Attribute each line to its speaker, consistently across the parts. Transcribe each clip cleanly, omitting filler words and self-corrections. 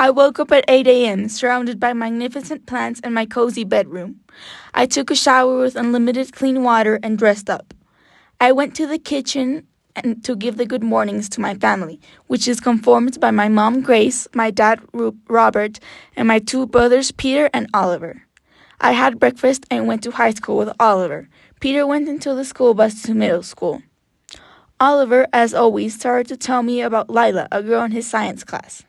Speaker 1: I woke up at 8 a.m., surrounded by magnificent plants and my cozy bedroom. I took a shower with unlimited clean water and dressed up. I went to the kitchen and to give the good mornings to my family, which is conformed by my mom, Grace, my dad, Robert, and my two brothers, Peter and Oliver. I had breakfast and went to high school with Oliver. Peter went into the school bus to middle school. Oliver, as always, started to tell me about Lila, a girl in his science class.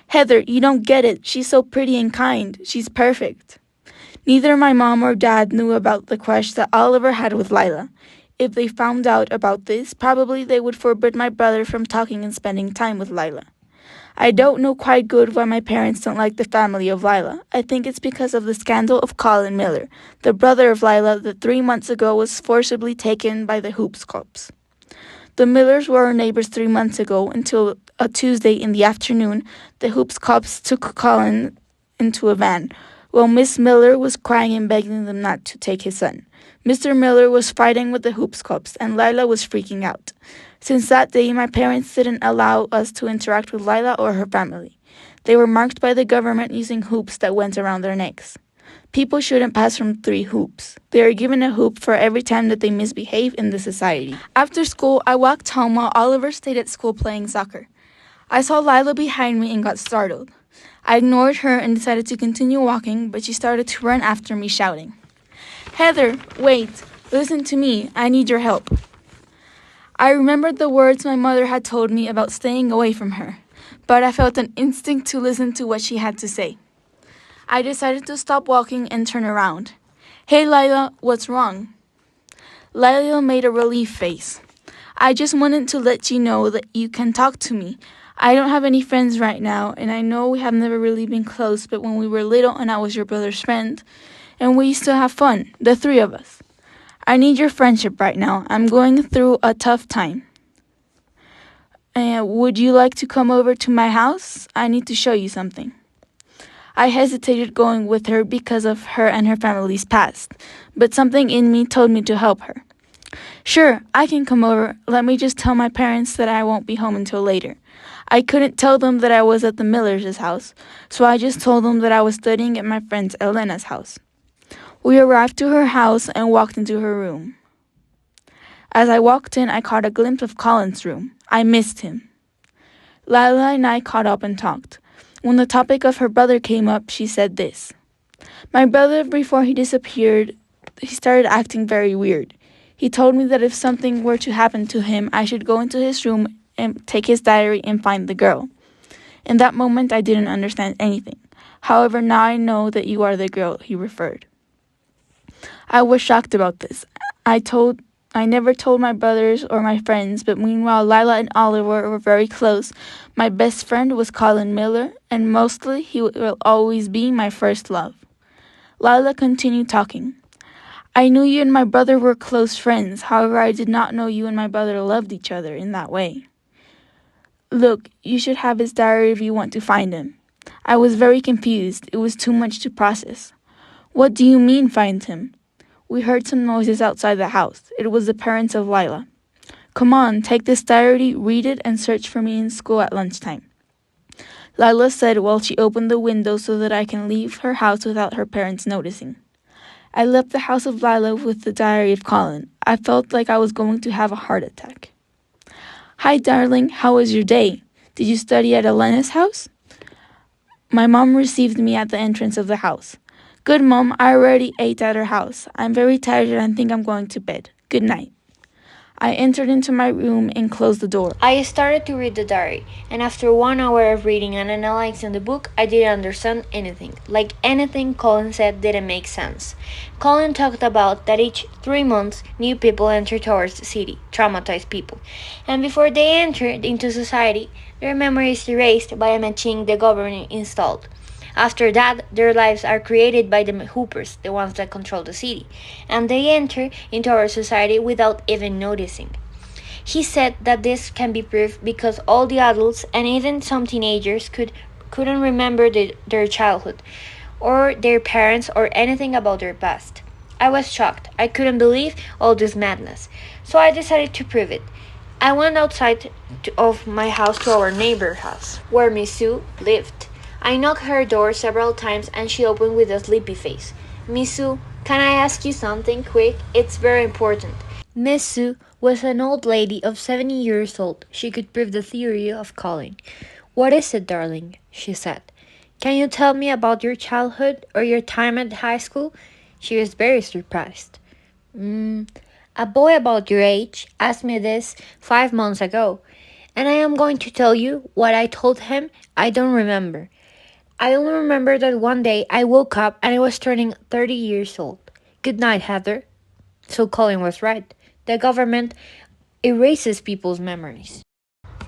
Speaker 1: Heather, you don't get it. She's so pretty and kind. She's perfect. Neither my mom or dad knew about the crush that Oliver had with Lila. If they found out about this, probably they would forbid my brother from talking and spending time with Lila. I don't know quite good why my parents don't like the family of Lila. I think it's because of the scandal of Colin Miller, the brother of Lila that 3 months ago was forcibly taken by the Hoops cops. The Millers were our neighbors 3 months ago until a Tuesday in the afternoon, the Hoops cops took Colin into a van, while Miss Miller was crying and begging them not to take his son. Mr. Miller was fighting with the Hoops cops, and Lila was freaking out. Since that day, my parents didn't allow us to interact with Lila or her family. They were marked by the government using hoops that went around their necks. People shouldn't pass from 3 hoops. They are given a hoop for every time that they misbehave in the society. After school, I walked home while Oliver stayed at school playing soccer. I saw Lila behind me and got startled. I ignored her and decided to continue walking, but she started to run after me, shouting, "Heather, wait, listen to me, I need your help." I remembered the words my mother had told me about staying away from her, but I felt an instinct to listen to what she had to say. I decided to stop walking and turn around. "Hey, Lila, what's wrong?" Lila made a relief face. "I just wanted to let you know that you can talk to me. I don't have any friends right now, and I know we have never really been close, but when we were little and I was your brother's friend, and we used to have fun, the 3 of us. I need your friendship right now. I'm going through a tough time. Would you like to come over to my house? I need to show you something." I hesitated going with her because of her and her family's past, but something in me told me to help her. "Sure, I can come over. Let me just tell my parents that I won't be home until later." I couldn't tell them that I was at the Millers' house, so I just told them that I was studying at my friend Elena's house. We arrived to her house and walked into her room. As I walked in, I caught a glimpse of Colin's room. I missed him. Lila and I caught up and talked. When the topic of her brother came up, she said this. "My brother, before he disappeared, he started acting very weird. He told me that if something were to happen to him, I should go into his room and take his diary and find the girl. In that moment, I didn't understand anything. However, now I know that you are the girl he referred." I was shocked about this. I never told my brothers or my friends, but meanwhile Lila and Oliver were very close. My best friend was Colin Miller, and mostly he will always be my first love. Lila continued talking. "I knew you and my brother were close friends. However, I did not know you and my brother loved each other in that way. Look, you should have his diary if you want to find him." I was very confused. It was too much to process. "What do you mean, find him?" We heard some noises outside the house. It was the parents of Lila. "Come on, take this diary, read it, and search for me in school at lunchtime," Lila said while she opened the window so that I can leave her house without her parents noticing. I left the house of Lila with the diary of Colin. I felt like I was going to have a heart attack. "Hi, darling. How was your day? Did you study at Elena's house?" My mom received me at the entrance of the house. "Good, Mom. I already ate at her house. I'm very tired and I think I'm going to bed. Good night." I entered into my room and closed the door.
Speaker 2: I started to read the diary, and after 1 hour of reading and analyzing the book, I didn't understand anything. Like anything Colin said didn't make sense. Colin talked about that each 3 months, new people enter towards the city, traumatized people. And before they entered into society, their memory is erased by a machine the government installed. After that, their lives are created by the Hoopers, the ones that control the city, and they enter into our society without even noticing. He said that this can be proved because all the adults and even some teenagers couldn't remember their childhood, or their parents, or anything about their past. I was shocked. I couldn't believe all this madness, so I decided to prove it. I went outside of my house to our neighbor's house, where Miss Sue lived. I knocked her door several times and she opened with a sleepy face. Miss Sue, can I ask you something quick? It's very important. Miss Sue was an old lady of 70 years old. She could prove the theory of calling. What is it, darling? She said. Can you tell me about your childhood or your time at high school? She was very surprised. A boy about your age asked me this 5 months ago, and I am going to tell you what I told him. I don't remember. I only remember that one day I woke up and I was turning 30 years old. Good night, Heather. So Colin was right. The government erases people's memories.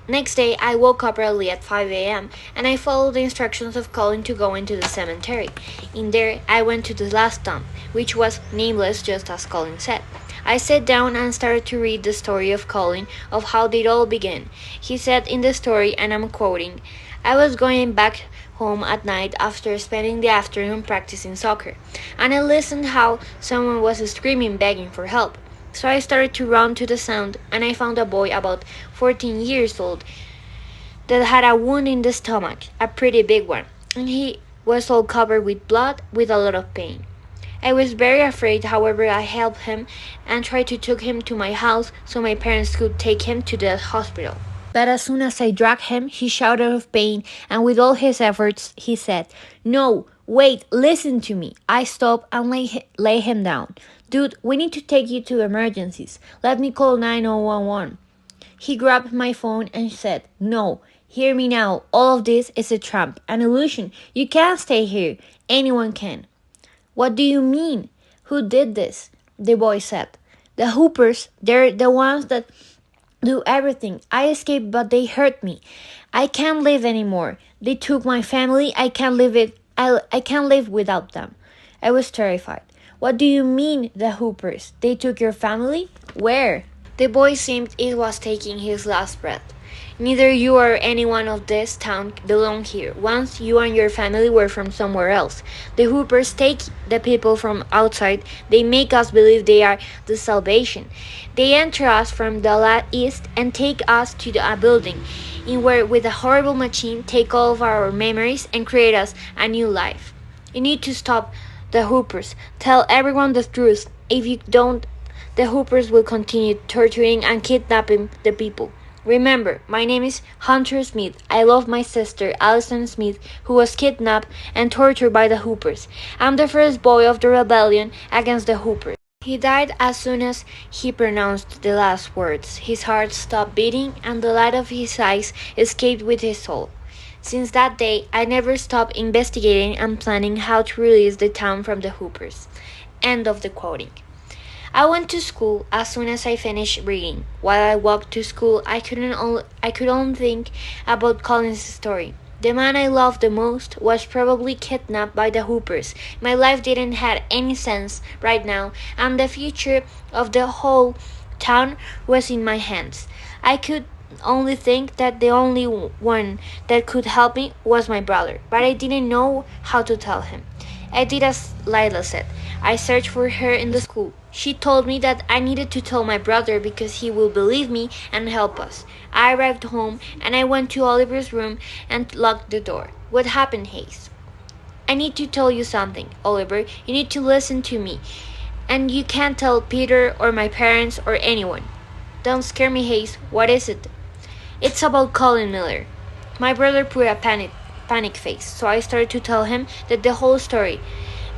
Speaker 2: Next day, I woke up early at 5 a.m. and I followed the instructions of Colin to go into the cemetery. In there, I went to the last tomb, which was nameless just as Colin said. I sat down and started to read the story of Colin of how it all began. He said in the story, and I'm quoting, I was going back home at night after spending the afternoon practicing soccer, and I listened how someone was screaming begging for help. So I started to run to the sound, and I found a boy about 14 years old that had a wound in the stomach, a pretty big one, and he was all covered with blood with a lot of pain. I was very afraid, however I helped him and tried to take him to my house so my parents could take him to the hospital. But as soon as I dragged him, he shouted of pain, and with all his efforts, he said, No, wait, listen to me. I stopped and lay him down. Dude, we need to take you to emergencies. Let me call 9011. He grabbed my phone and said, No, hear me now. All of this is a trap, an illusion. You can't stay here. Anyone can. What do you mean? Who did this? The boy said. The Hoopers, they're the ones that do everything. I escaped, but they hurt me. I can't live anymore. They took my family. I can't live it. I can't live without them. I was terrified. What do you mean, the Hoopers? They took your family? Where? The boy seemed it was taking his last breath. Neither you or anyone of this town belong here. Once you and your family were from somewhere else. The Hoopers take the people from outside. They make us believe they are the salvation. They enter us from the east and take us to a building in where with a horrible machine take all of our memories and create us a new life. You need to stop the Hoopers. Tell everyone the truth. If you don't, the Hoopers will continue torturing and kidnapping the people. Remember, my name is Hunter Smith. I love my sister, Allison Smith, who was kidnapped and tortured by the Hoopers. I'm the first boy of the rebellion against the Hoopers. He died as soon as he pronounced the last words. His heart stopped beating and the light of his eyes escaped with his soul. Since that day, I never stopped investigating and planning how to release the town from the Hoopers. End of the quoting. I went to school as soon as I finished reading. While I walked to school, I could only think about Colin's story. The man I loved the most was probably kidnapped by the Hoopers. My life didn't have any sense right now, and the future of the whole town was in my hands. I could only think that the only one that could help me was my brother, but I didn't know how to tell him. I did as Lila said. I searched for her in the school. She told me that I needed to tell my brother because he will believe me and help us. I arrived home and I went to Oliver's room and locked the door. What happened, Hayes? I need to tell you something, Oliver. You need to listen to me. And you can't tell Peter or my parents or anyone. Don't scare me, Hayes. What is it? It's about Colin Miller. My brother put a panic face, so I started to tell him that the whole story.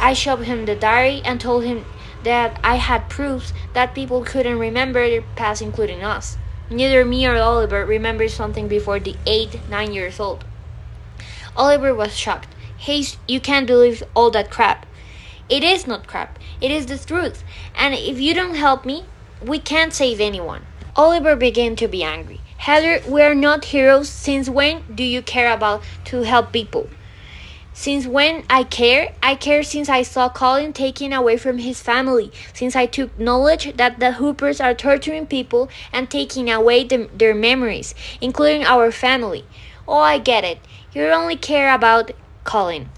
Speaker 2: I showed him the diary and told him that I had proofs that people couldn't remember their past, including us. Neither me or Oliver remembered something before the 9 years old. Oliver was shocked. Hayes, you can't believe all that crap. It is not crap. It is the truth. And if you don't help me, we can't save anyone. Oliver began to be angry. Heather, we are not heroes. Since when do you care about to help people? Since when I care? I care since I saw Colin taken away from his family, since I took knowledge that the Hoopers are torturing people and taking away their memories, including our family. Oh, I get it. You only care about Colin.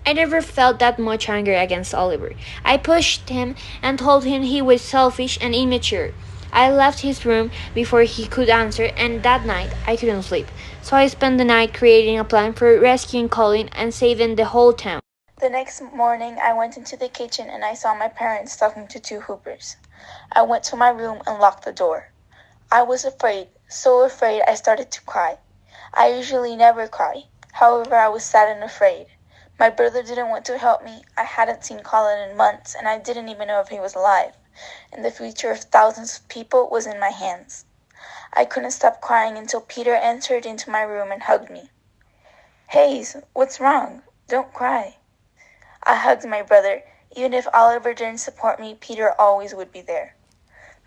Speaker 2: I never felt that much anger against Oliver. I pushed him and told him he was selfish and immature. I left his room before he could answer, and that night I couldn't sleep. So I spent the night creating a plan for rescuing Colin and saving the whole town.
Speaker 1: The next morning, I went into the kitchen and I saw my parents talking to two hoopers. I went to my room and locked the door. I was afraid, so afraid I started to cry. I usually never cry. However, I was sad and afraid. My brother didn't want to help me. I hadn't seen Colin in months, and I didn't even know if he was alive. And the future of thousands of people was in my hands. I couldn't stop crying until Peter entered into my room and hugged me. "Hayes, what's wrong? Don't cry." I hugged my brother. Even if Oliver didn't support me, Peter always would be there.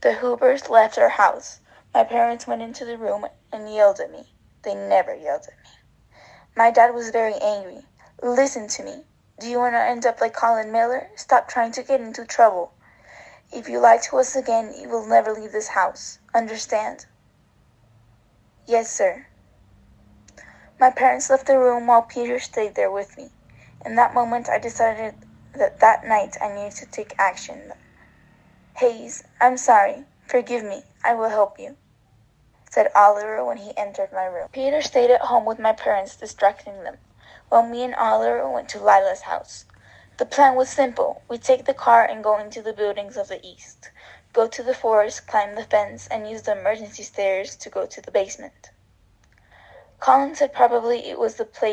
Speaker 1: The Hoopers left our house. My parents went into the room and yelled at me. They never yelled at me. My dad was very angry. "Listen to me. Do you want to end up like Colin Miller? Stop trying to get into trouble. If you lie to us again, you will never leave this house. Understand?" "Yes, sir." My parents left the room while Peter stayed there with me. In that moment, I decided that night I needed to take action. "Hayes, I'm sorry. Forgive me. I will help you," said Oliver when he entered my room. Peter stayed at home with my parents, distracting them, while me and Oliver went to Lila's house. The plan was simple. We take the car and go into the buildings of the east, go to the forest, climb the fence, and use the emergency stairs to go to the basement. Colin said probably it was the place